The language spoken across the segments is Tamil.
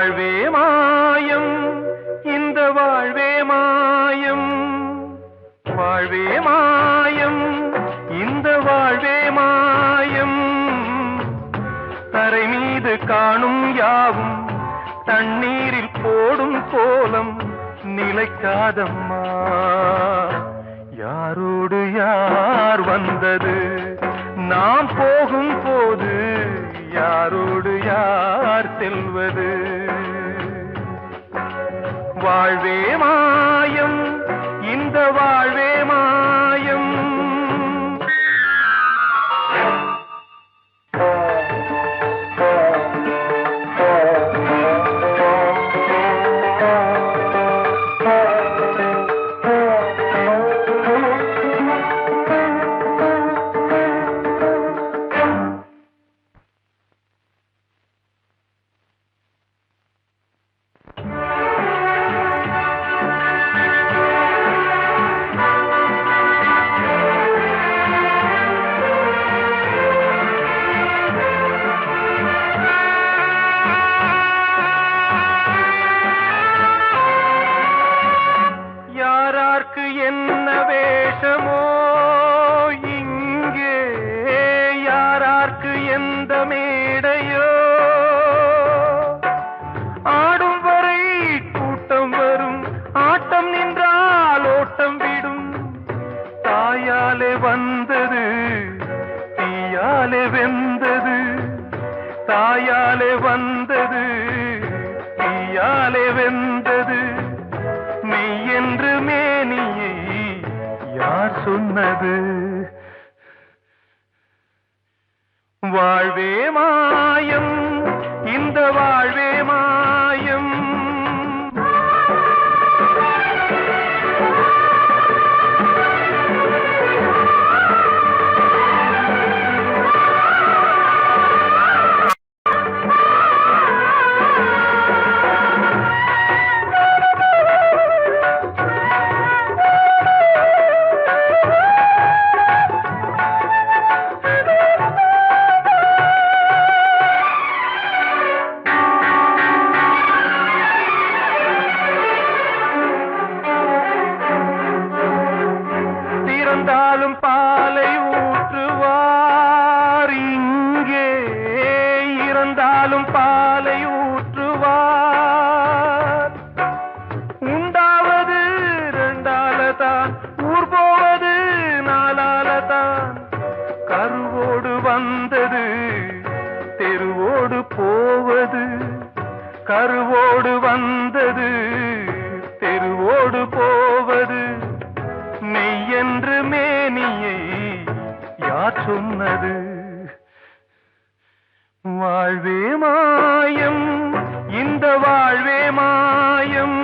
வாழ்வே மாயம் இந்த வாழ்வே மாயம் வாழ்வே மாயம் இந்த வாழ்வே மாயம் தரை மீது காணும் யாவும் தண்ணீரில் போடும் கோலம் நிலைக்காதம்மா யாரோடு யார் வந்தது நாம் போகும் போது யாரோடு யார் செல்வது வாழ்வே மாயம் இந்த வாழ்வே மாயம் என்ன வேஷமோ இங்கே யாரார்க்கு எந்த மேடையோ ஆடும் வரை கூட்டம் வரும் ஆட்டம் நின்றால் ஓட்டம் விடும் தாயாலே வந்தது தீயாலே வெந்தது தாயாலே வந்தது தீயாலே வெந்தது மெய் என்று மேனியை யார் சொன்னது வாழ்வே மாயம் இந்த வாழ்வே மாயம் இறந்தாலும் பாலை ஊற்றுவார் இங்கே இறந்தாலும் பாலை ஊற்றுவார் உண்டாவது ரெண்டாலதான் ஊர் போவது நாலாலதான் கருவோடு வந்தது தெருவோடு போவது கருவோடு வந்தது தெருவோடு போவது மெய் என்று மேனியை யார் சொன்னது வாழ்வே மாயம் இந்த வாழ்வே மாயம்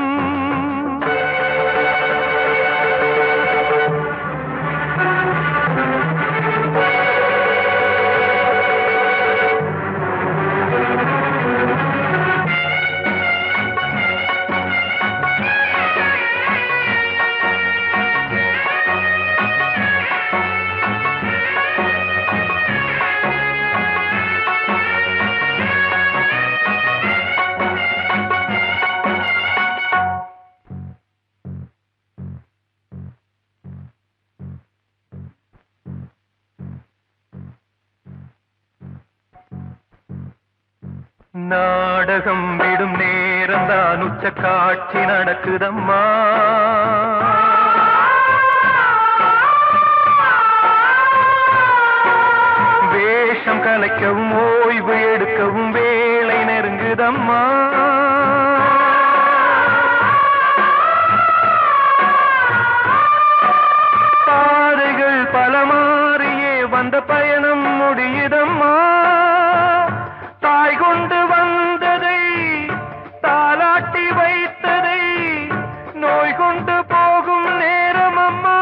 நாடகம் விடும் நேரம்தான் உச்ச காட்சி நடக்குதம்மா வேஷம் கலைக்கவும் ஓய்வு எடுக்கவும் வேளை நெருங்குதம்மா பாதைகள் பல மாறியே வந்த பயணம் முடியுதம்மா தாய் கொண்டு வந்ததை தாலாட்டி வைத்ததை நோய் கொண்டு போகும் நேரம் அம்மா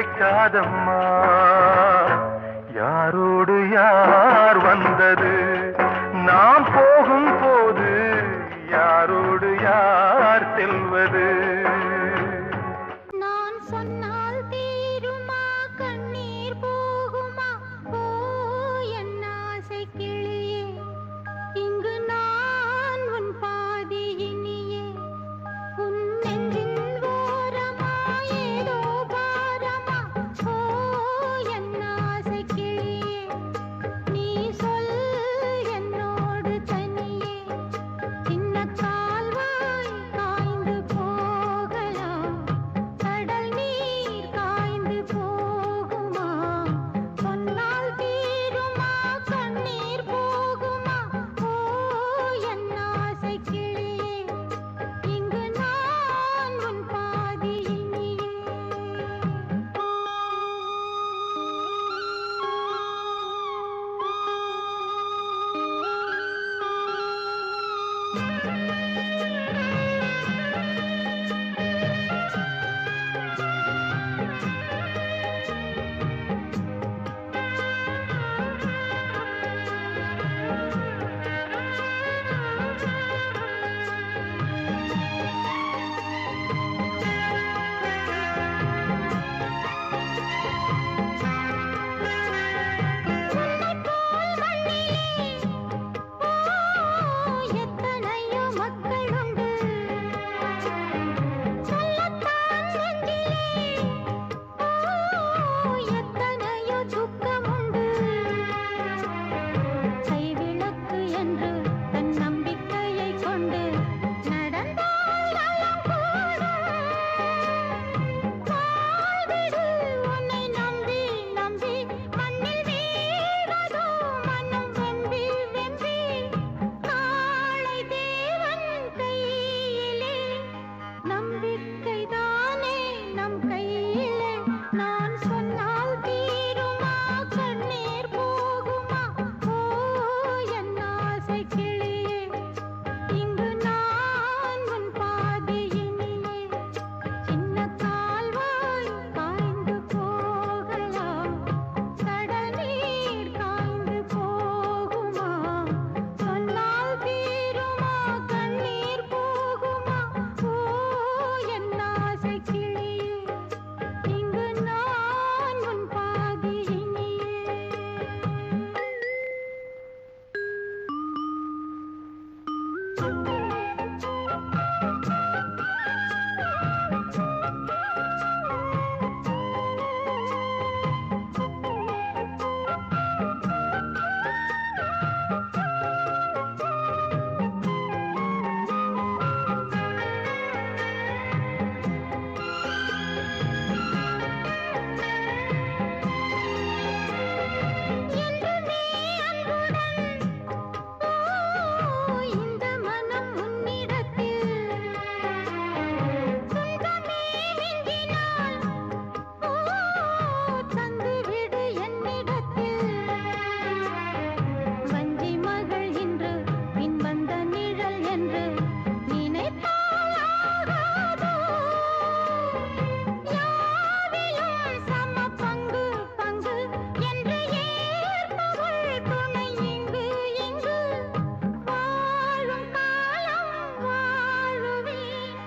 வைக்காதம்மா. யாரோடு யார் வந்தது நாம் போகும் போது, யாரோடு யார் செல்வது? நான் சொன்னால் தீருமா கண்ணீர் போகுமா? ஓ என் ஆசை கிளியே, இங்கு நான் உன் பாதி இனியே. உன் நெஞ்சின் ஓரமா ஏதோ பாரமா? ஓ என் ஆசை கிளியே, நீ சொல் என்னோடு தனியே. சின்ன கால்வாய் காய்ந்து போகலாம், கடல் நீர் காய்ந்து போகுமா? சொன்னால் தீருமா கண்ணீர் போகுமா? ஓ என் ஆசை கிளியே, இங்கு நான் உன் பாதி இனியே. எத்தனையோ மக்களுண்டு சொல்லத்தான் நெஞ்சிலே, எத்தனையோ துக்கமுண்டு. கைவிளக்கு என்று தன் நம்பிக்கையை கொண்டு நடந்தால் நலம் கூடும். வாழ்விடு உன்னை நம்பி நம்பி மண்ணில் வீழ்வதோ மனம் வெம்பி வெம்பி. நாளை தேவன் கையிலே, நம்பிக்கைதானே நம் கையிலே. நான் சொன்னால் தீருமா கண்ணீர் போகுமா? ஓ என் ஆசை கிளியே, இங்கு நான் உன் பாதி இனியே. சின்ன கால்வாய் காய்ந்து போகலாம், கடல் நீர் காய்ந்து போகுமா? சொன்னால் தீருமா கண்ணீர் போகுமா? ஓ என் ஆசை கிளியே, இங்கு நான் உன் பாதி இனியே. என்றுமே அன்புடன் இந்த மனம் உன்னிடத்தில், சொந்தமே மிஞ்சினால் தந்துவிடு என்னிடத்தில். வஞ்சி மகள் இன்று பின் வந்த நிழல் என்று நினைத்தால் ஆகாதோ? யாவிலும் சம பங்கு பங்கு என்று ஏற்பவள் துணை இங்கு இங்கு. வாழும் காலம் வாழுவேன்,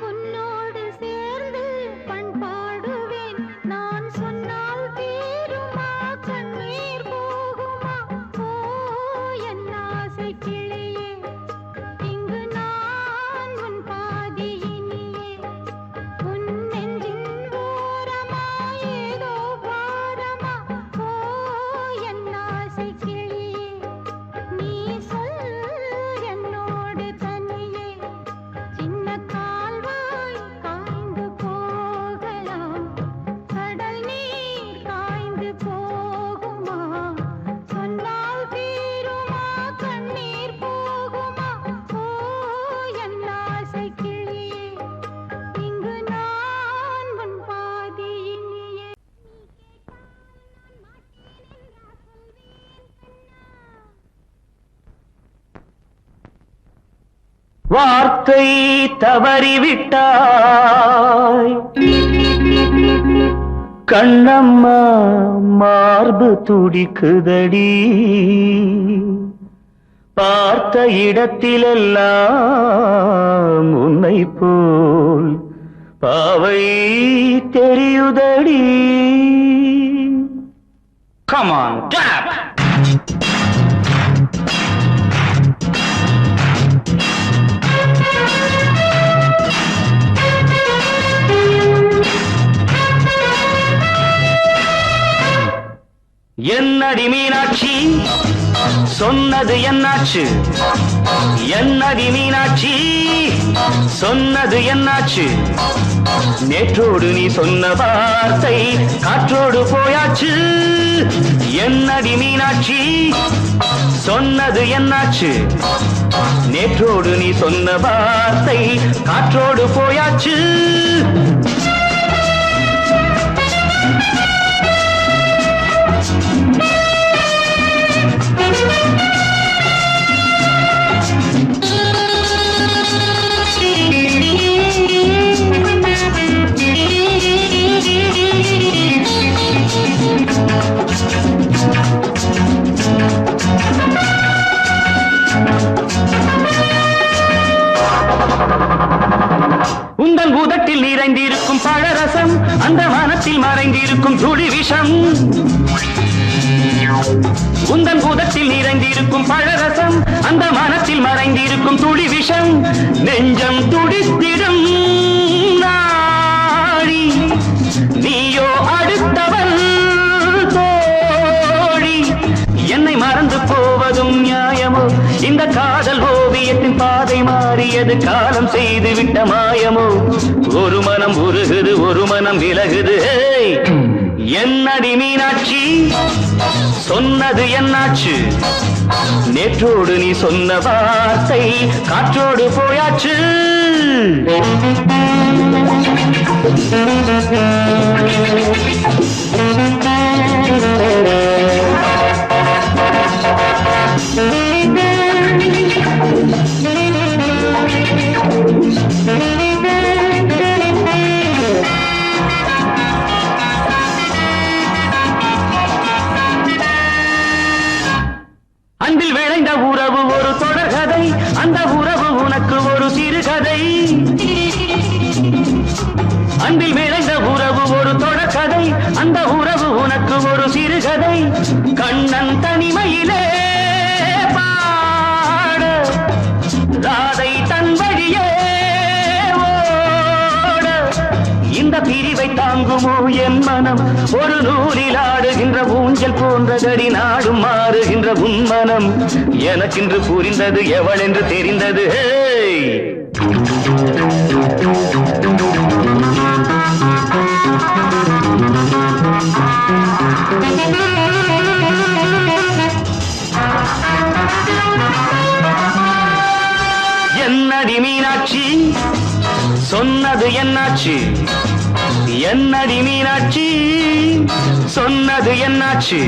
உன்னோடு சேர்ந்து பண்பாடுவேன். நான் சொன்னால் தீருமா கண்ணீர் போகுமா? ஓ என் ஆசை கிளியே, இங்கு நான் உன் பாதி இனியே. உன் நெஞ்சின் ஓரமா ஏதோ பாரமா? ஓ என் ஆசை கிளியே, நீ சொல் என்னோடு தனியே. சின்ன கால்வாய் காய்ந்து போகலாம், கடல் நீர் காய்ந்து போகுமா? சொன்னால் தீருமா கண்ணீர் போகுமா? ஓ என் ஆசை கிளியே, இங்கு நான் உன் பாதி இனியே. வார்த்தை தவறிவிட்டாய், கண்ணம்மா மார்பு துடிக்குதடி பார்த்த இடத்திலெல்லாம் உன்னை போல் பாவை தெரியுதடி. Come on, tap! என்னடி மீனாட்சி சொன்னது என்னாச்சு? என்னடி மீனாட்சி சொன்னது என்னாச்சு? நேற்றோடு நீ சொன்ன வார்த்தை காற்றோடு போயாச்சு. என்னடி மீனாட்சி சொன்னது என்னாச்சு? நேற்றோடு நீ சொன்ன வார்த்தை காற்றோடு போயாச்சு. உந்தன் உதட்டில் நிறைந்திருக்கும் பழரசம் அந்த மனத்தில் மறைந்திருக்கும் துளி விஷம். உந்தன் உதட்டில் நிறைந்திருக்கும் பழரசம் அந்த மனத்தில் மறைந்திருக்கும் துளி விஷம். நெஞ்சம் துடித்திடும் நாடி நீயோ அடுத்தவன் தோழி. என்னை மறந்து போவதும் நியாயமோ? இந்த காதல் ஓவியத்தின் பாதை மாறியது காலம் செய்து விட்ட மாயமோ? ஒரு மனம் உருகுது ஒரு மனம் விலகுது. என்னடி மீனாட்சி சொன்னது என்னாச்சு? நேற்றோடு நீ சொன்ன வார்த்தை காற்றோடு போயாச்சு. அன்பில் விளைந்த உறவு ஒரு தொடர்கதை அந்த உறவு உனக்கு ஒரு சிறுகதை. அன்பில் விளைந்த உறவு ஒரு தொடர்கதை அந்த உறவு உனக்கு ஒரு சிறுகதை. கண்ணன் தனிமையிலே பாட ராதை தன் வழியே ஓட. இந்த பிரிவை தாங்குமோ என் மனம்? ஒரு நூலில் ஆடுகின்ற ஊஞ்சல் போன்றதடி நாடும் மாறுகின்ற உன்மனம். எனக்கென்று புரிந்தது எவள் என்று தெரிந்தது. என்னடி மீனாட்சி சொன்னது என்னாச்சு? என்னடி மீனாட்சி சொன்னது என்னாச்சு?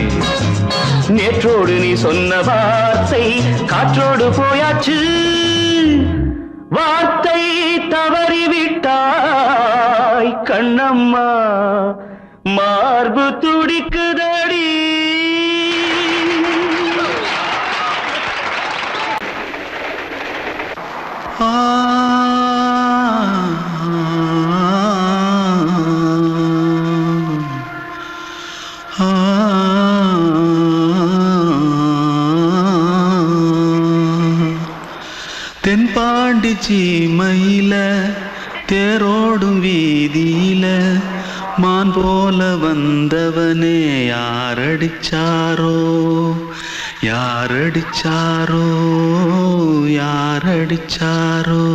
நேற்றோடு நீ சொன்ன வார்த்தை காற்றோடு போயாச்சு. வார்த்தை தவறிவிட்டாய் கண்ணம்மா மார்பு துடிக்குதடி. தென்பாண்டி சீமையில தேரோடும் வீதியில மான் போல வந்தவனே யாரடிச்சாரோ யாரடிச்சாரோ யாரடிச்சாரோ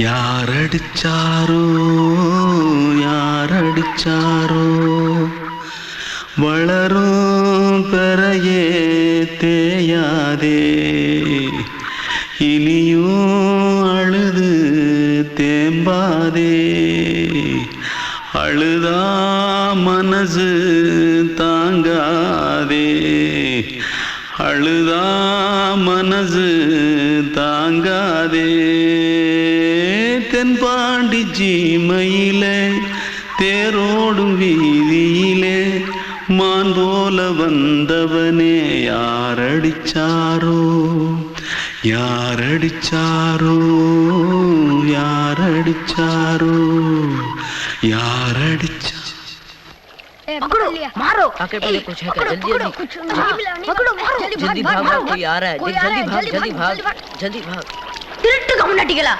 யாரடிச்சாரோ யாரடிச்சாரோ. வளரும் பெறையே தேயாதே இனியும் அழுது தேம்பாதே. அழுதா மனசு தாங்காதே அழுதா மனசு தாங்காதே. தென்பாண்டி சீமையிலே தேரோடும் வீதியிலே மான் போல வந்தவனே யாரடிச்சாரோ யாரடிச்சாரோ யாரடிச்சாரோ யாரடிச்சா पकड़ो मारो आके पहले कुछ है क्या जल्दी जल्दी पकड़ो मारो जल्दी भाग भाग कोई आ रहा है जल्दी भाग जल्दी भाग திருட்டு கம்முனாட்டிகளா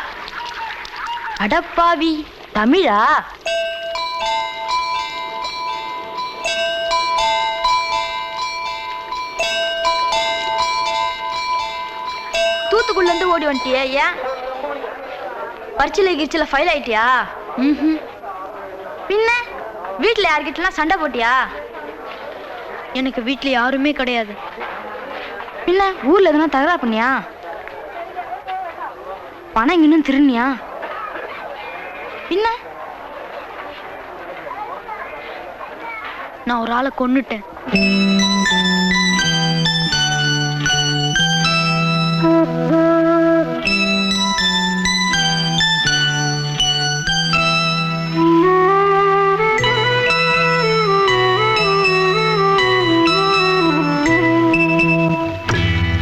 அடப்பாவி தமிழா தூத்துக்குள்ள இருந்து ஓடி வந்துட்டியா ஏன் பரிச்சையில கிரிச்சில ஃபைல் ஆயிட்டியா பின்ன வீட்டுல யார்கிட்டலாம் சண்டை போட்டியா எனக்கு வீட்டுல யாருமே கிடையாது பின்ன ஊர்ல எதுனா தகராறு பண்ணியா பணம் இன்னும் திருநியா பின்ன நான் ஒரு ஆளை கொன்னுட்டேன்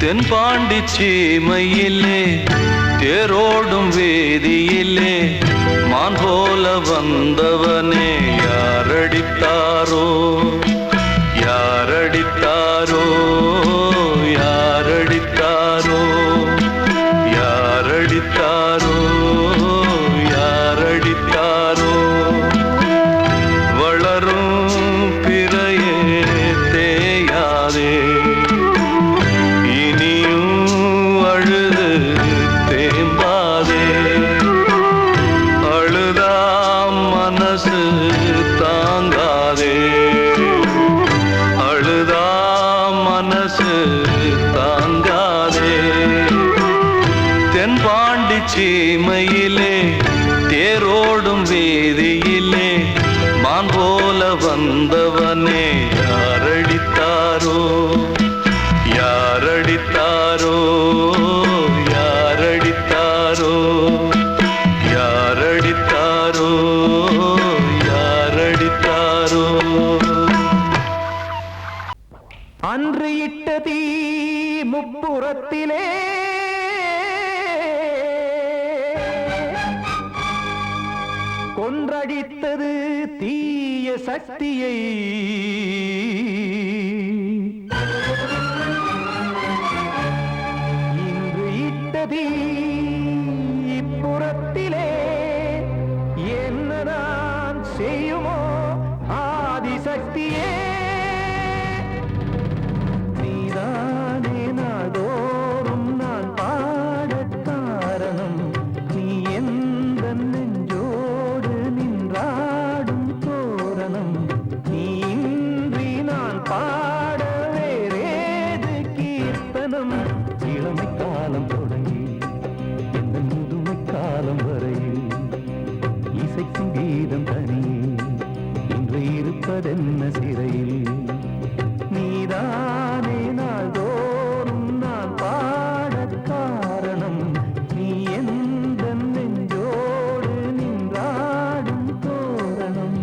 தென்பாண்டி சீமையிலே தேரோடும் வேதியிலே மான் போல வந்தவனே யாரடித்தாரோ யாரடித்தாரோ யாரடித்தாரோ யாரடித்தாரோ யாரடித்தாரோ வளரும் பிறையே தேயாதே சீமையிலே தேரோடும் வேதியிலே மான் போல வந்தவனே யாரடித்தாரோ யாரடித்தாரோ யாரடித்தாரோ யாரடித்தாரோ யாரடித்தாரோ அன்று இட்ட தீ முப்புறத்திலே கொன்றடித்தது தீய சக்தியை இன்று இட்டதி இப்புறத்திலே என்னதான் செய்யுமோ ஆதிசக்தியே நீதானே நாள்தோறும் நான் பாடக் காரணம் நீ எந்த நெஞ்சோடு நின்றாடும் தோரணம் நீ இன்றி நான் பாட வேறேது கீர்த்தனம் இளமை காலம் தொடங்கி எந்த முதுமை காலம் வரையில் இசைக்கும் கீதம் தனியே இன்று இருப்பதென்ன சிறையில் நீதானே நாள்தோறும் நான் பாடக் காரணம் நீ எந்த நெஞ்சோடு நின்றாடும் தோரணம்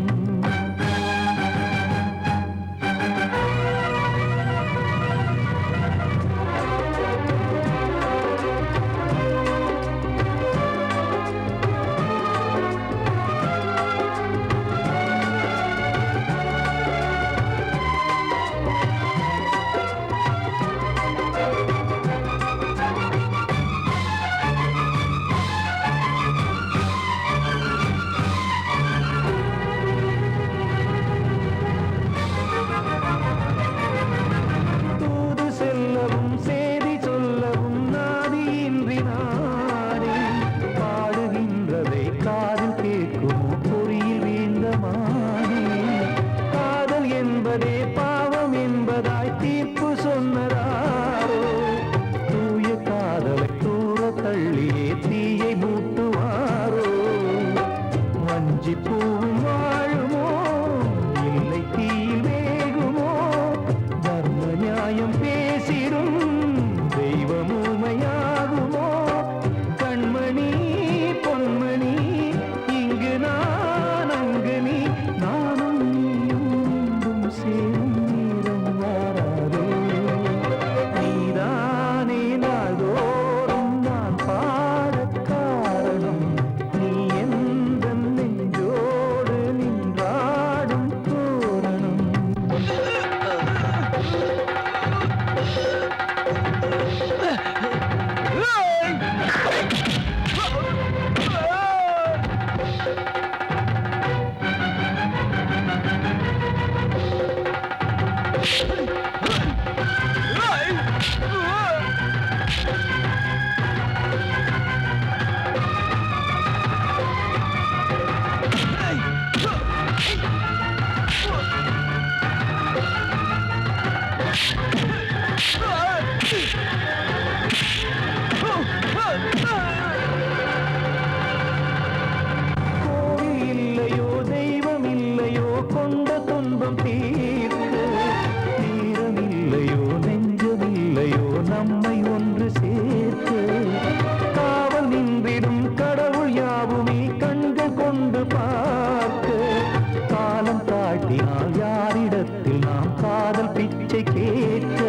அதனால் யாரிடத்தில் நாம் காதல் பிச்சை கேட்க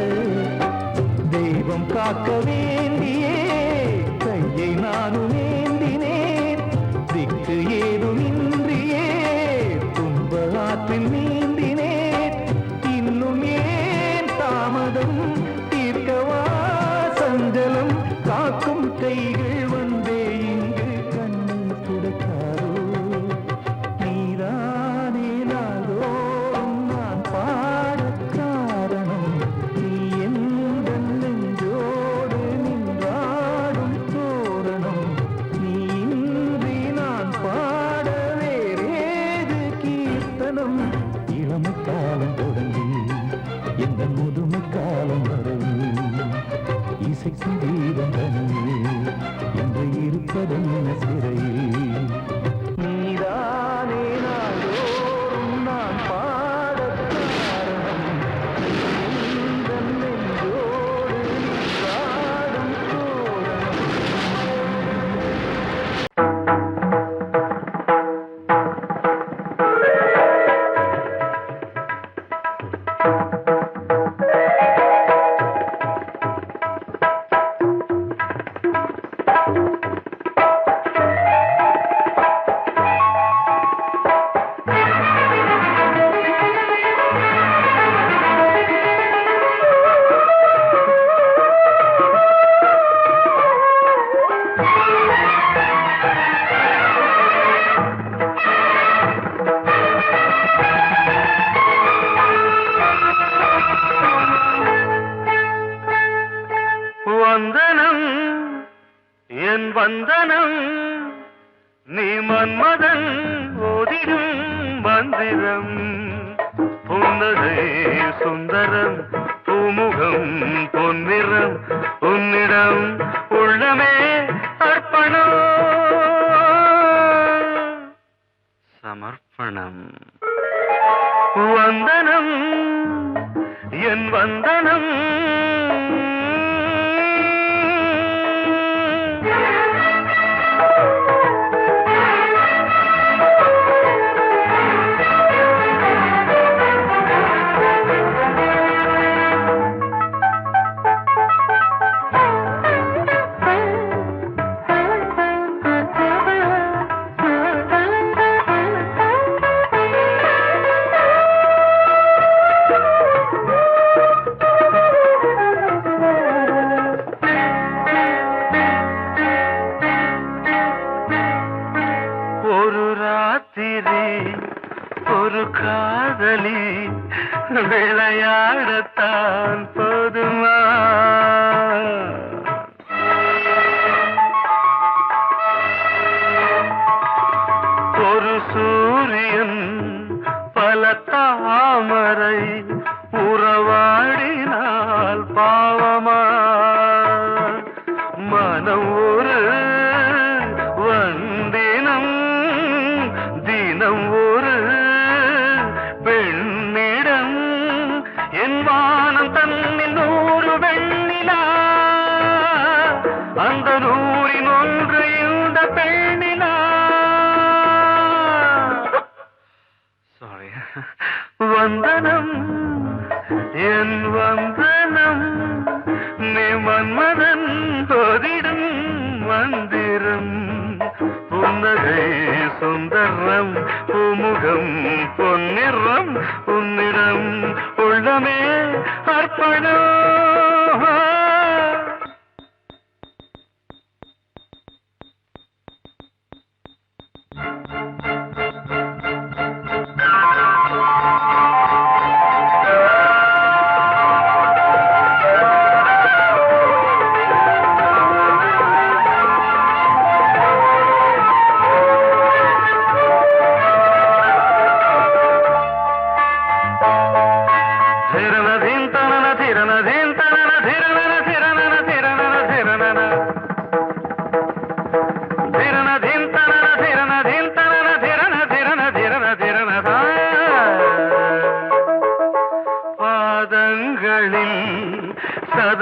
தெய்வம் காக்க வேண்டியே கையை நானும் ஏந்தினேன் திக்கு ஏதுமின்றியே துன்ப ஆற்றில் நீந்தினேன் இன்னும் ஏன் தாமதம் தீர்க்கவா சஞ்சலம் காக்கும் கைகள் வந்தே இங்கு கண்ணை துடைக்காரோ நீதானே நாளோறும் நான் பாடக் காரணம் நீ எந்த நெஞ்சோடு நின்றாடும் தோரணம் நீ இன்றி நான் பாட வேறேது கீர்த்தனம் இளமை காலம் தொடங்கி எந்த முதுமை காலம் வரையில் இசைக்கும் தீபம் தனியே என்று இருப்பதென்ன சிறையில் நீதானே நாளோறும் நான் பாடக் காரணம் இந்த நெஞ்சோடு நின்றாடும் தோரணம் வந்தனம் என் வந்தனம் நீ மன்மதன் ஓதிடும் மந்திரம் புன்னகை சுந்தரம் பூமுகம் பொன்னிறம் உன்னிடம் உள்ளமே அர்ப்பணம் சமர்ப்பணம் வந்தனம் என் வந்தனம் ஒரு ராத்திரி ஒரு காதலி விளையாடத்தான் போதுமா ஒரு சூரியன் பல தாமரை உறவாடினால் பாவமா மனம் ஒரு வந்தினம் தினம் ஒரு பெண்ணிடம் என் வானம் தன்னில் 100 வெண்ணிலா அந்த 100இன் ஒன்று இந்த பெண்ணிலா சாரி வந்தனம் என் வந்தனம் நீ மன்மதன் ஓதிடும் மந்திரம் புன்னகை சுந்தரம் பூமுகம் பொன்னிறம் உன்னிடம் உள்ளமே அர்ப்பணம்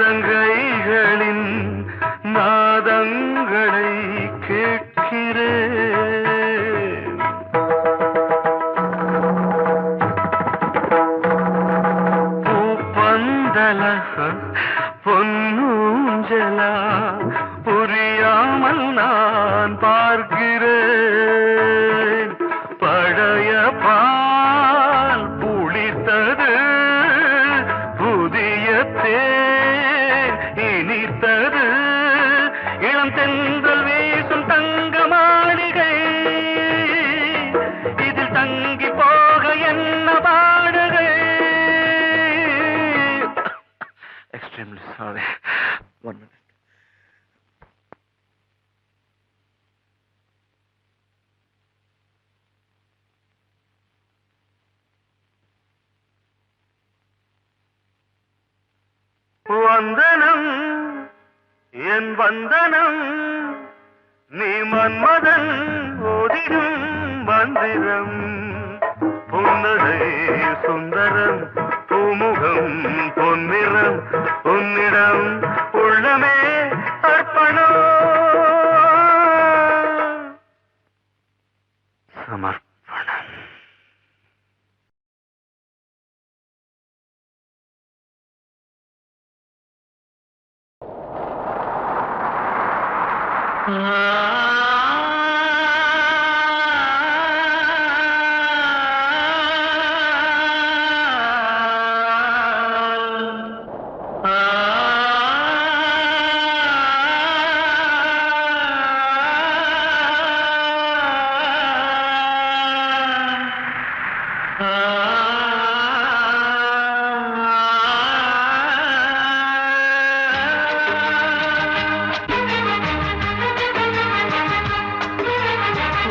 சதங்கைகளின் நாதங்களை கேட்கிறேன் extremely sorry. 1 minute. வந்தனம் என் வந்தனம் நீ மன்மதன் ஓதிடும் மந்திரம் புன்னகை சுந்தரம் பூமுகம் பொன்னிறம் உன்னிடம் உள்ளமே அர்ப்பணம் சமர்ப்பணம்.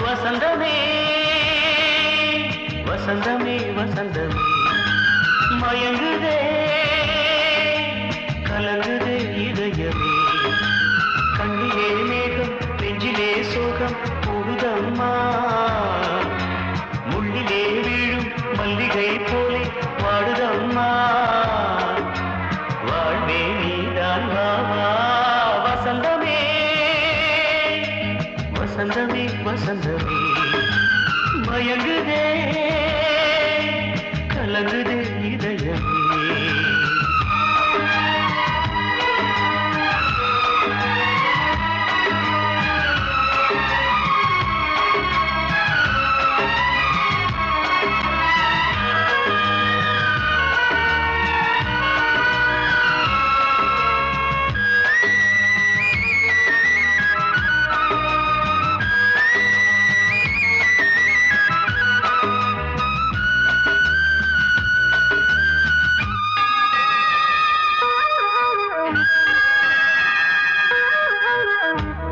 வசந்தமே வசந்தமே வசந்தமே மயங்குதே கலங்குதே இதயமே கண்ணிலே மேகம் நெஞ்சிலே சோகம் கூடுதம்மா முள்ளிலே வீழும் மல்லிகை போலே வாடுதம்மா வாழ்வே நீதான் வாவா வசந்தமே வசந்தமே வசந்தமே மயங்குதே கலங்குதே இதயமே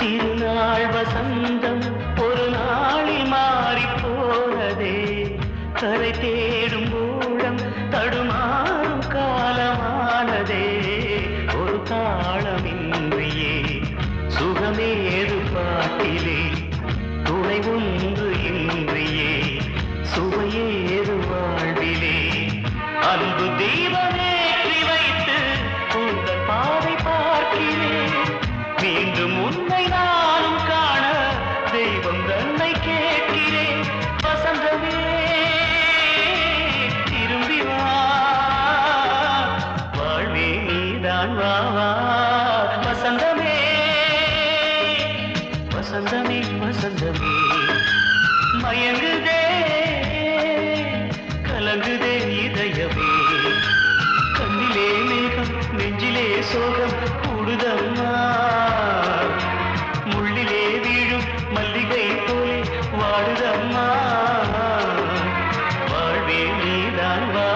திருநாள் வசந்தம் ஒரு நாளில் மாறி போனதே கரை தேடும் ஊழம் தடுமாறும் காலமானதே ஒரு தாளமின்றியே சுகமேது பாட்டிலே துணை ஒன்று இன்றியே சுவையேது வாழ்விலே அன்பு தீபமேற்றி வைத்து உங்கள் பாதை பார்க்கிறேன் மீண்டும் உன்னை நானும் காண தெய்வம் தன்னை கேட்கிறேன் வசந்தமே திரும்பி வா வாழ்வே நீதான் வா வசந்தமே வசந்தமே வசந்தமே மயங்குதே கலங்குதே இதயமே கண்ணிலே மேகம் நெஞ்சிலே சோகம் கூடுதம்மா முள்ளிலே வீழும் மல்லிகை போலே வாடுதம்மா வாழ்வே நீதான் வா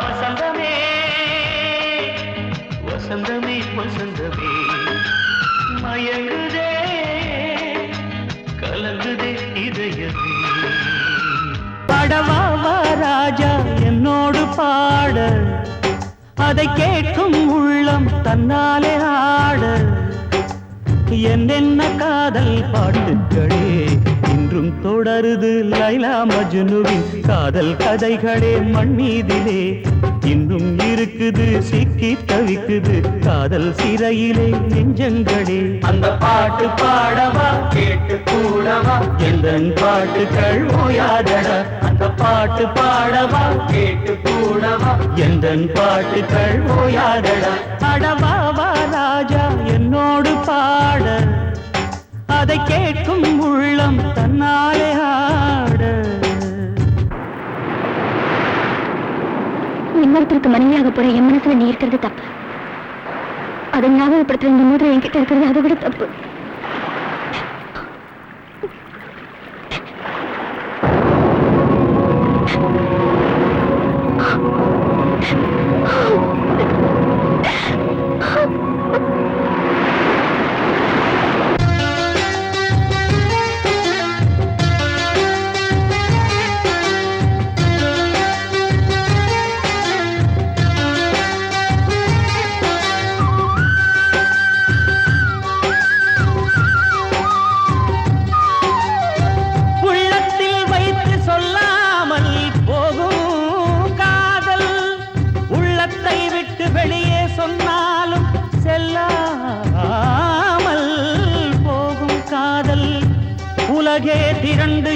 வசந்தமே வசந்தமே வசந்தமே மயங்குதே கலங்குதே இதயமே படவா ராஜா என்னோடு பாட அதை கேட்கும் உள்ளம் தன்னாலே ஆட என்னென்ன காதல் பாட்டுகளே இன்றும் தொடருது லைலா மஜ்னுவின் காதல் கதைகளே மண் மீதிலே இன்னும் இருக்குது சிக்கி தவிக்குது காதல் சிறையிலே நெஞ்சங்களே அந்த பாட்டு பாடவா கேட்டு கூடவா எந்தன் பாட்டுகள் ஓயாதடா அந்த பாட்டு பாடவா கேட்டு கூடவா எந்தன் பாட்டுகள் ஓயாதடா அடவாவா ராஜா என்னோடு பாட அதை கேட்கும் உள்ளம் தன்னாலே ஆட இன்னொருத்தருக்கு மனைவியாக போற என் மனசுல நீ இருக்கிறது தப்பு அதை ஞாபகப்படுத்துற இந்த மூதிரை என்கிட்ட இருக்கிறது அதை விட தப்பு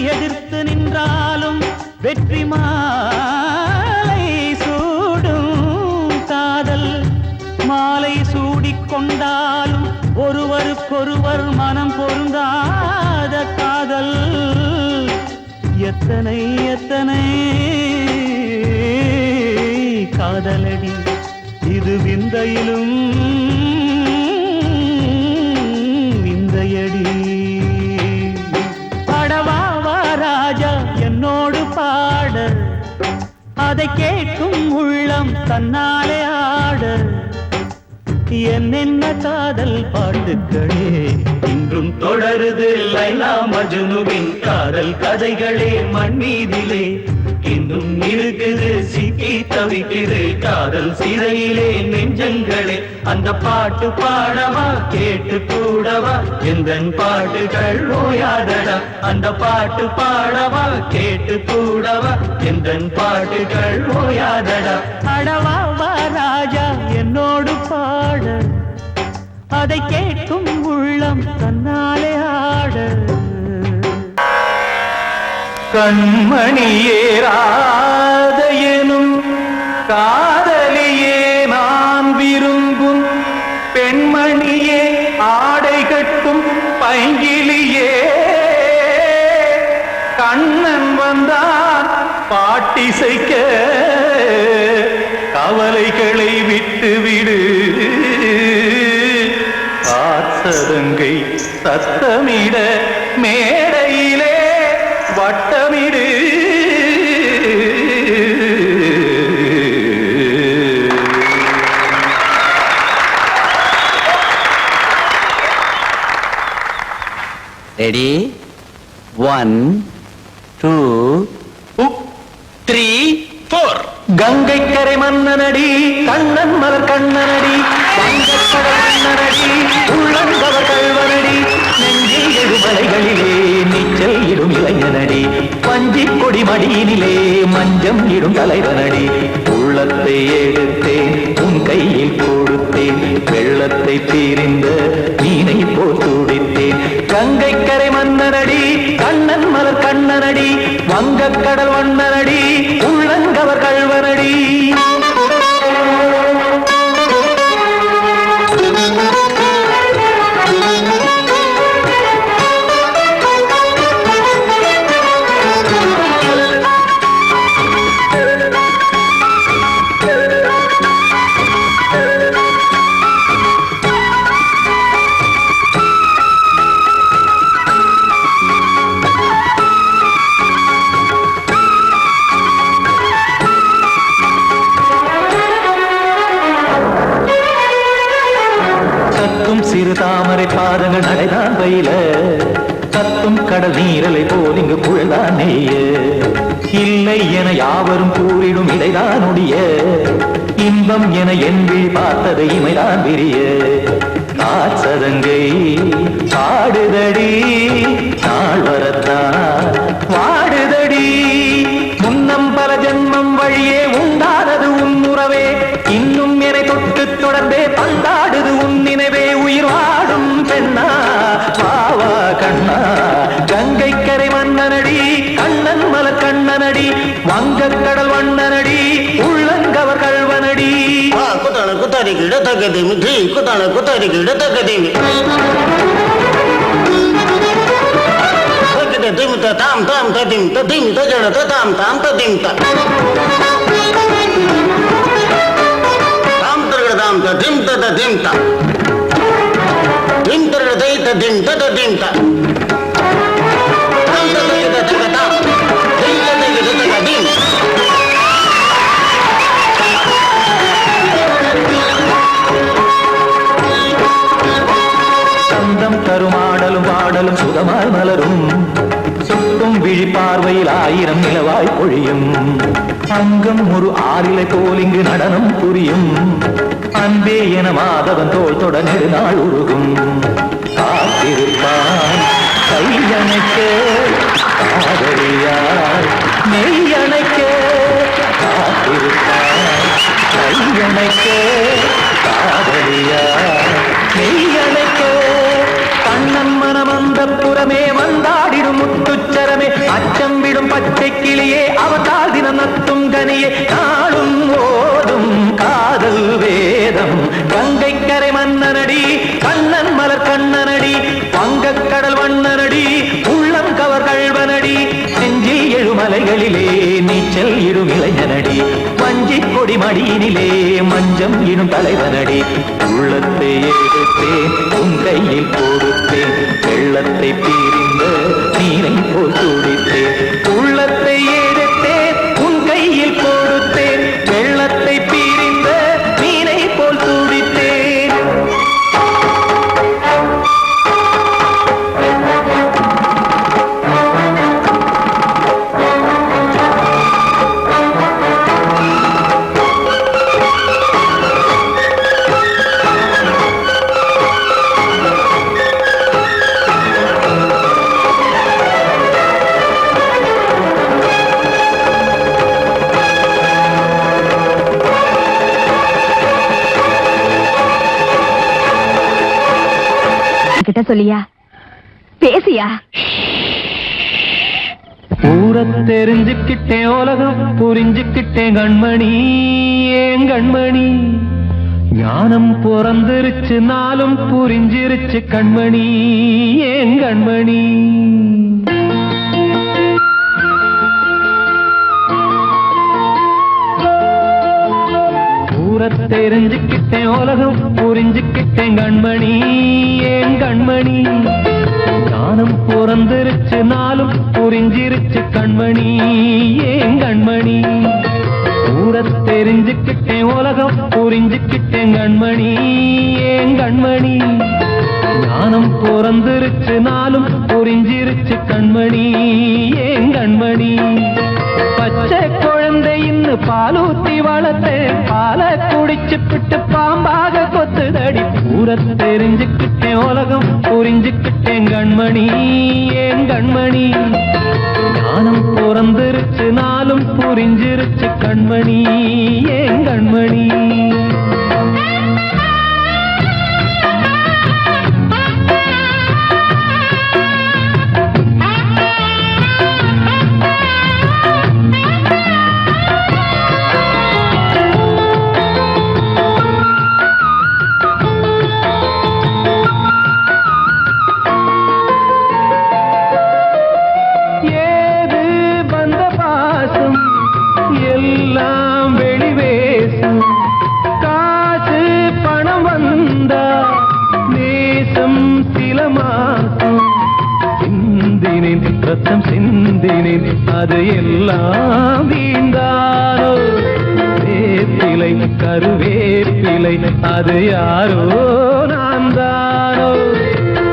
எதிர்த்து நின்றாலும் வெற்றி மாலை சூடும் காதல் மாலை சூடிக்கொண்டாலும் ஒருவருக்கொருவர் மனம் பொருந்தாத காதல் எத்தனை எத்தனை காதலடி இது விந்தையிலும் விந்தையடி பாடவா ராஜா என்னோடு பாட அதை கேட்கும் உள்ளம் தன்னாலே ஆட என்னென்ன காதல் பாட்டுக்களே இன்றும் தொடருது லைலா மஜ்னுவின் காதல் கதைகளே மண்மீதிலே இன்னும் இருக்குது சிக்கி தவிக்குது காதல் சிறையிலே நெஞ்சங்களே அந்த பாட்டு பாடவா கேட்டு கூடவா எந்தன் பாட்டுகள் ஓயாதடா அந்த பாட்டு பாடவா கேட்டு கூடவா எந்தன் பாட்டுகள் ஓயாதடா அடவா வா ராஜா என்னோடு பாட அதை கேட்கும் உள்ளம் தன்னாலே ஆட கண்மணியே ராதையெனும் காதலியே நான் விரும்பும் பெண்மணியே ஆடை கட்டும் பைங்கிலியே கண்ணன் வந்தான் பாட்டிசைக்க கவலைகளை விட்டுவிடு ஆசதங்கை சத்தமிட மேடையிலே வட்டமிடு ரெடி 1 2 3 4 கங்கை கரை மன்னனடி கண்ணன் மலர் கண்ணனடி வங்கக்கடல் மன்னனடி உள்ளங்கவர் கல்வனடி நெஞ்சில் எழுமலைகளிலே நீச்சல் இடும் இளைஞனடி பஞ்சி கொடி மடியினிலே மஞ்சம் இடும் தலைவனடி உள்ளத்தை எடுத்தேன் உன் கையில் கொடுத்தேன் வெள்ளத்தை தீரிந்த மீனை போல் துடித்தேன் கங்கை கரை மன்னனடி கண்ணன் மலர் கண்ணனடி வங்கக்கடல் வண்ணனடி உள்ளங்கவர் கல்வனடி சிறு தாமரை பாதங்கள் நடைதான் பயில கத்தும் கடல் நீரலை போல் இங்கு புழதான் நெய்ய இல்லை என யாவரும் கூறிடும் இடைதான் உடைய இன்பம் என என்பி பார்த்தது இமைதான் விரிய காசதங்கை பாடுதடி நாள் வரத்தான் வாடுதடி முன்னம் பல ஜென்மம் வழியே உண்டானது உன் உறவே இன்னும் என்னை தொட்டு தொடர்ந்தே பந்தாடுது உன் நினைவே உயிர் வாடும் பெண்ணா வாவா கண்ணா கங்கை கரை மன்னனடி கண்ணன் மலர் கண்ணனடி வங்கக்கடல் வண்ணனடி உள்ளங்கவர் கல்வனடி குத்தான குத்தாரி கிட தக்கதேமி ட்ரீ குத்தான குத்தாரி கிட தக்கதேமி திம் தாம் தாம் ததிம் ததிம் தஜட தாம் தாம் ததிம் தாம் தாம் ததிம் ததிம் தாம் திம் தரதை ததிம் ததிம் தாம் தாம் ததை ததகதாம் திம் ததை ததகதிம் சந்தம் தருமாடலும் பாடலும் சுகமாய் மலரும் சுட்டும் விழி பார்வையில் ஆயிரம் நிலவாய் பொழியும் அங்கம் ஒரு ஆறிலை போல் இங்கு நடனம் புரியும் அன்பே என மாதவன் தோல் தொட நெடுநாள் உருகும் காத்திருப்பான் கையணைக்க காதலியார் மெய்யணைக்க காத்திருப்பான் கையணைக்க காதலியார் மெய்யணைக்க கண்ணன் மனம் அந்த புறமே வந்தாடிடும் முத்துச்சரமே நதியே நாளும் ஓடும் காதல் வேதம் கங்கை கரை மன்னனடி கண்ணன் மலர் கண்ணனடி வங்கக்கடல் வண்ணனடி உள்ளம் கவர் கழ்வனடி நெஞ்சில் எழுமலைகளிலே நீச்சல் இடும் இளைஞனடி வஞ்சி கொடி மடியினிலே மஞ்சம் இடும் தலைவனடி உள்ளத்தை எடுத்தேன் உன் கையில் கொடுத்தேன் வெள்ளத்தை பிரிந்த நீரை போல் துடித்தேன் உள்ளத்தை எடுத்தேன் உன் கையில் கொடுத்தேன் வெள்ளத்தை பிரிந்த நீரை போல் துடித்தேன் கிட்ட சொல்லியா பேசியா ஊரை தெரிஞ்சுக்கிட்டேன் உலகம் புரிஞ்சுக்கிட்டேன் கண்மணி ஏன் கண்மணி ஞானம் பிறந்திருச்சு நாளும் புரிஞ்சிருச்சு கண்மணி ஏன் கண்மணி ஊரை தெரிஞ்சுக்கிட்டேன் உலகம் புரிஞ்சுக்கிட்டேன் கண்மணி ஏன் கண்மணி ஞானம் பிறந்திருச்சு நாளும் புரிஞ்சிருச்சு கண்மணி ஏன் கண்மணி ஊரை தெரிஞ்சுக்கிட்டேன் உலகம் புரிஞ்சுக்கிட்டேன் கண்மணி ஏன் கண்மணி ஞானம் பிறந்திருச்சு நாளும் புரிஞ்சிருச்சு கண்மணி ஏன் கண்மணி பச்சை குழந்தை இன்னும் பாலூத்தி வளர்த்தேன் பாலை குடிச்சுப்பிட்டு பாம்பாக கொத்துதடி ஊரை தெரிஞ்சுக்கிட்டேன் உலகம் புரிஞ்சுக்கிட்டேன் கண்மணி ஏன் கண்மணி ஞானம் பிறந்திருச்சு நாளும் புரிஞ்சிருச்சு கண்மணி ஏன் கண்மணி ரத்தம் சிந்தினேன் அது எல்லாம் வீண்டாரோ வேப்பிலை கருவேப்பிலை அது யாரோ நான் தானோ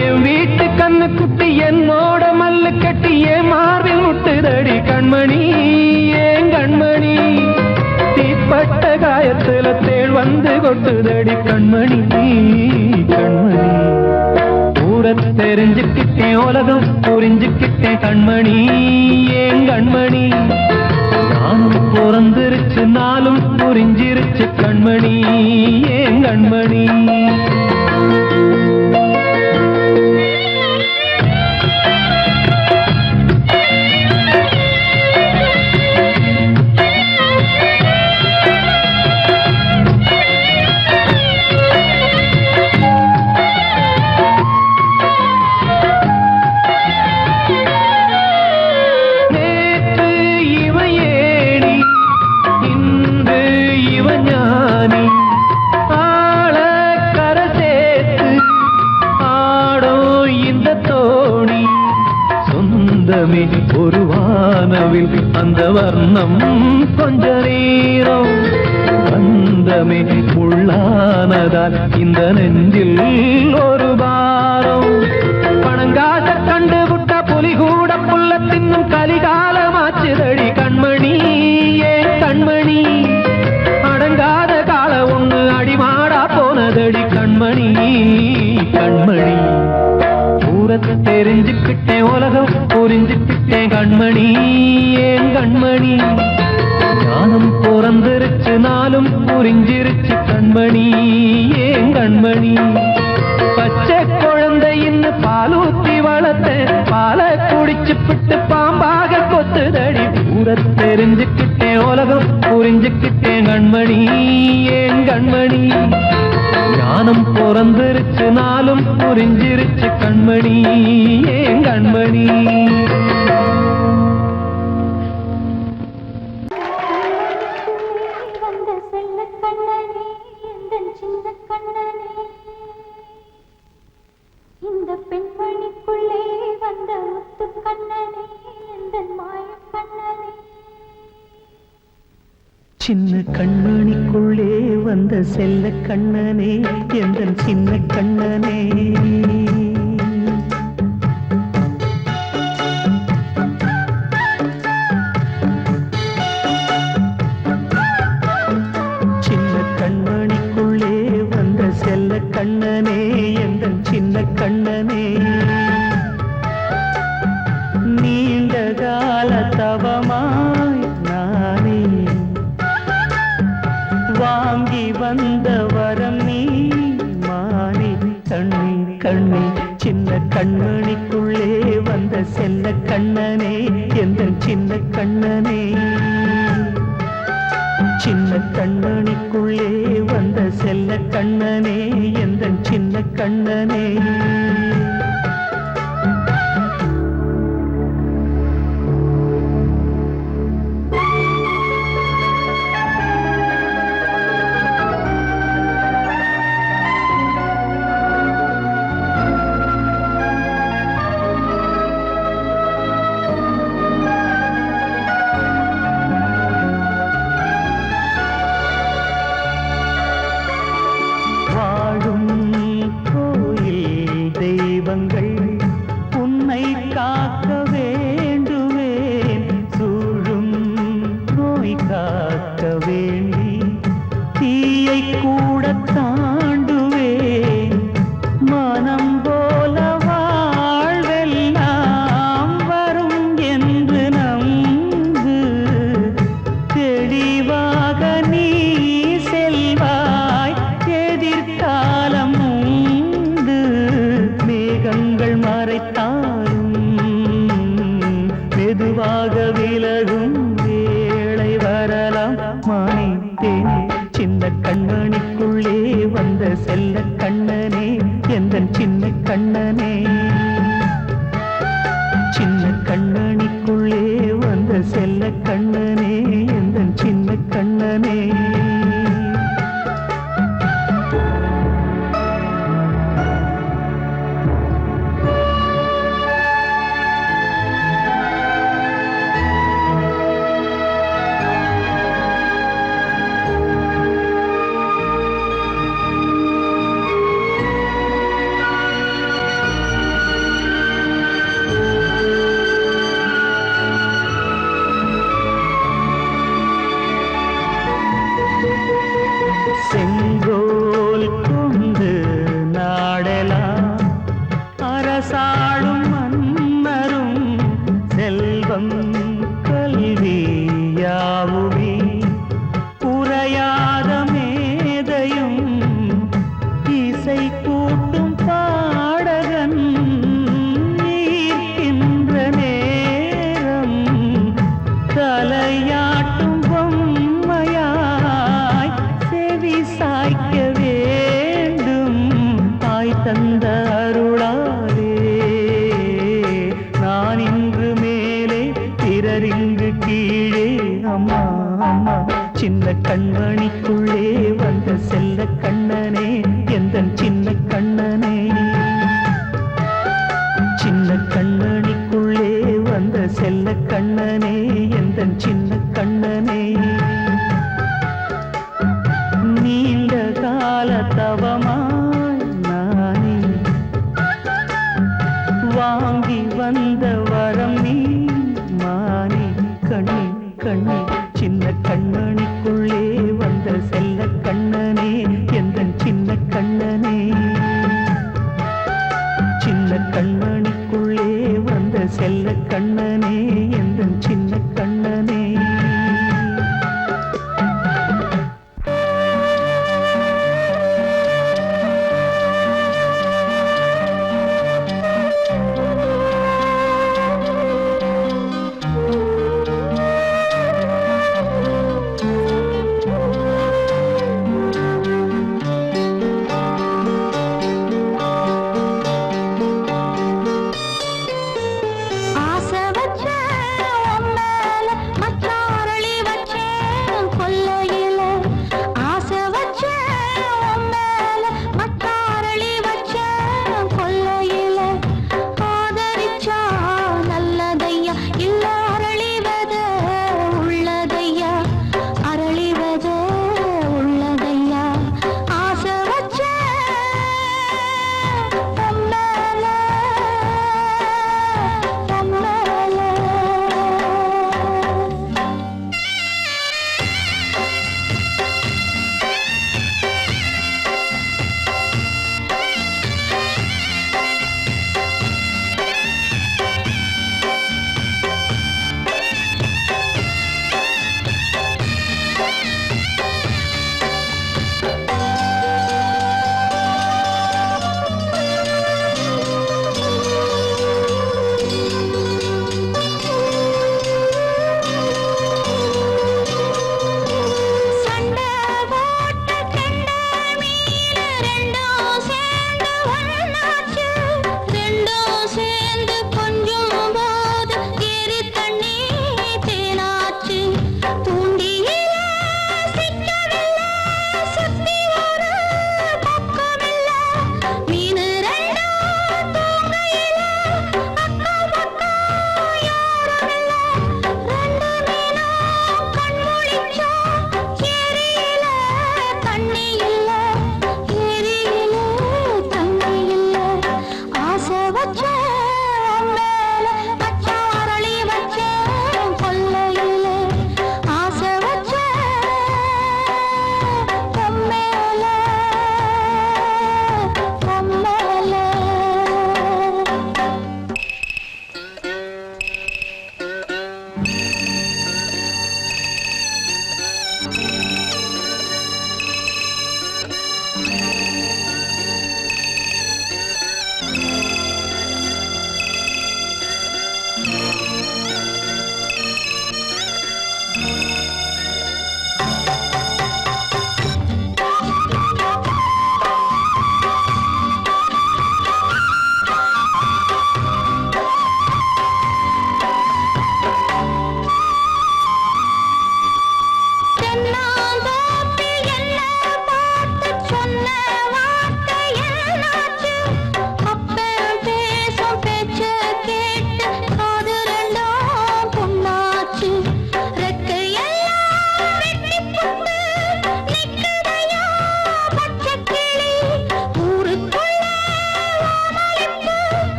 என் வீட்டு கண்ணு குட்டி என்னோட மல்லு கட்டி என் மார்பில் முட்டுதடி கண்மணி ஏன் கண்மணி தீப்பட்ட காயத்துல தேள் வந்து கொட்டுதடி கண்மணி கண்மணி ஊரை தெரிஞ்சுக்கிட்டேன் உலகம் புரிஞ்சுக்கிட்டேன் கண்மணி ஏன் கண்மணி நானும் பிறந்திருச்சு நாளும் புரிஞ்சிருச்சு கண்மணி ஏன் கண்மணி ஒரு வானவில் அந்த வர்ணம் கொஞ்ச நேரம் வந்தமே உள்ளானதால் இந்த நெஞ்சில் ஒரு பாரம் பணங்காச கண்டு விட்ட புலி கூட புல்ல தின்னும் கலிகாலமாச்சுதடி கண்மணி ஏன் கண்மணி அடங்காத கால ஒண்ணு அடிமாடா போனதடி கண்மணி கண்மணி ஊரை தெரிஞ்சுக்கிட்டேன் உலகம் புரிஞ்சுக்கிட்டேன் கண்மணி ஏன் கண்மணி ஞானம் பிறந்திருச்சு நாளும் புரிஞ்சிருச்சு கண்மணி ஏன் கண்மணி பச்சை குழந்தை இன்னும் பாலூத்தி வளர்த்தேன் பாலை குடிச்சுப்பிட்டு பாம்பாக கொத்துதடி ஊரை தெரிஞ்சுக்கிட்டேன் புரிஞ்சுக்கிட்டேன் உலகம் புரிஞ்சுக்கிட்டேன் கண்மணி ஏன் கண்மணி ஞானம் பிறந்திருச்சு நாளும் புரிஞ்சிருச்சு கண்மணி ஏன் கண்மணி வந்த செல்ல கண்ணனே எந்தன் சின்ன கண்ணனே இந்த பெண்மணிக்குள்ளே வந்த முத்து கண்ணனே எந்தன் மாய கண்ணனே சின்ன கண்மணிக்குள்ளே வந்த செல்ல கண்ணனே எந்தன் சின்ன கண்ணனே சின்ன கண்மணிக்குள்ளே வந்த செல்ல கண்ணனே எந்தன் சின்ன கண்ணனே நீண்ட கால தவமாய் நானே வாங்கி வந்த வரம் நீ மானே கண்ணே கண்ணே சின்ன கண்மணிக்குள்ளே வந்த செல்ல கண்ணனே எந்தன் சின்ன கண்ணனே சின்ன கண்மணிக்குள்ளே வந்த செல்ல கண்ணனே எந்தன் சின்ன கண்ணனே உன்னை காக்க வேண்டுவேன் சூழும் நோய் காக்க வேண்டி தீயை கூட தாண்டுவேன் மனம் போல வாழ்வெல்லாம் வரும் என்று நம்பு தெளிவாக நீ செல்வாய் எதிர்காலம் மேகங்கள் மறைத்தாலும் மெதுவாக விலகும் வேளை வரலாம் மானித்தேனே சின்ன கண்மணிக்குள்ளே வந்த செல்ல கண்ணனே எந்தன் சின்ன கண்ணனே சின்ன கண்மணிக்குள்ளே வந்த செல்ல கண்ணனே எந்தன் சின்ன கண்ணனே செங்கோல் கொண்டு நாடலாம் அரசாளும் மன்னரும் செல்வம் கல்வியாவுமே குறையாத மேதையும் இசை கூட்டும் பாடகன் ஈர்க்கின்ற நேரம் தலையாட்டும் பொம்மையாய் செவி சாய்க்க வேண்டும் தாய் தந்த அருளாலே நான் இன்று மேலே பிறரிங்கு கீழே அம்மா அம்மா சின்ன கண்மணிக்குள்ளே வந்த செல்ல கண்ணனே எந்தன் சின்ன கண்ணனே சின்ன கண்மணிக்குள்ளே வந்த செல்ல கண்ணனே எந்தன் சின்ன கண்ணனே நீண்ட கால தவமாய் நானே வாங்கி வந்த வரம் நீ மானே கண்ணே கண்ணே சின்ன கண்மணிக்குள்ளே வந்த செல்ல கண்ணனே எந்தன் சின்ன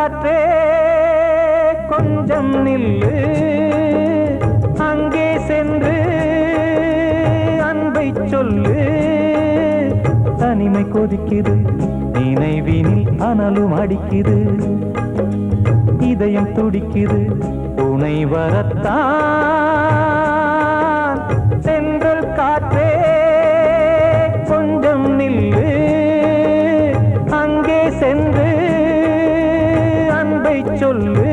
காற்றே கொஞ்சம் நில்லு அங்கே சென்று அன்பை சொல்லு தனிமை கொதிக்குது நினைவினில் அனலும் அடிக்குது இதயம் துடிக்குது துணை வரத்தான் சென்றல் காற்றே கொஞ்சம் நில்லு அங்கே சென்று அன்பை சொல்லு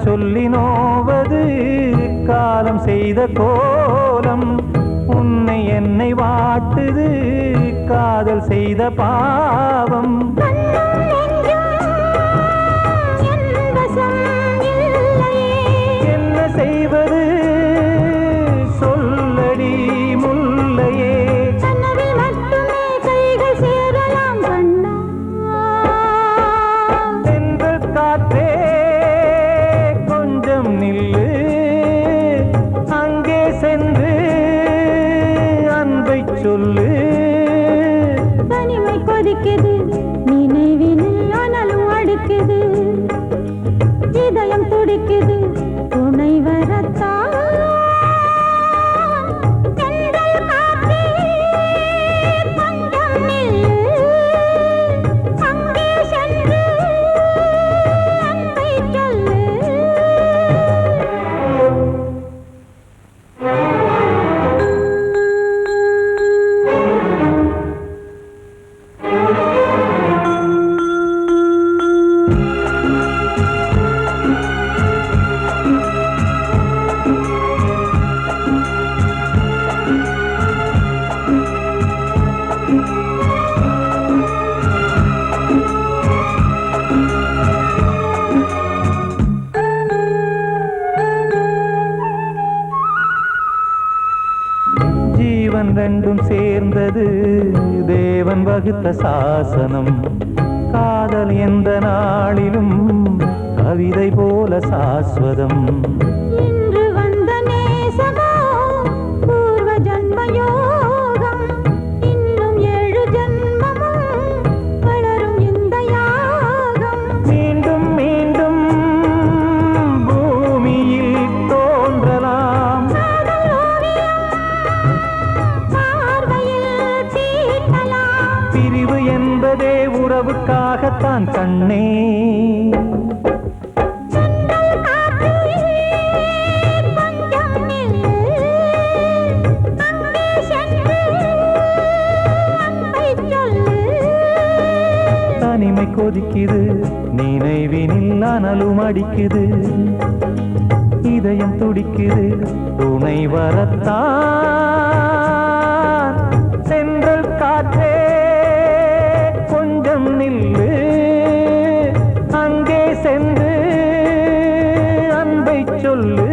சொல்லி நோவது காலம் செய்த கோலம் உன்னை என்னை வாட்டுது காதல் செய்த பாவம் என்ன செய்வது சொல்லடி முல்லையே சென்றல் காற்றே நில்லு அங்கே சென்று அன்பை சொல்லு தனிமை கொதிக்குது நினைவினில் அனலும் அடிக்குது இதயம் துடிக்குது துணை வரத்தான் சென்றல் காற்றே கொஞ்சம் நில்லு அங்கே சென்று அன்பை சொல்லு ஜீவன் ரெண்டும் சேர்ந்தது தேவன் வகுத்த சாசனம் காதல் எந்த நாளிலும் கவிதை போல சாஸ்வதம் இன்று வந்த நேசமோ பூர்வ ஜன்மயோகம் இன்னும் 7 ஜன்மமும் வளரும் இந்த யாகம் மீண்டும் மீண்டும் பூமியில் தோன்றலாம் பிரிவு என்பதே உறவுக்காகத்தான் கண்ணே தனிமை கொதிக்குது நினைவினில் அனலும் அடிக்குது இதயம் துடிக்குது துணை வரத்தான் சென்றல் காற்றே கொஞ்சம் நில்லு அங்கே சென்று அன்பை சொல்லு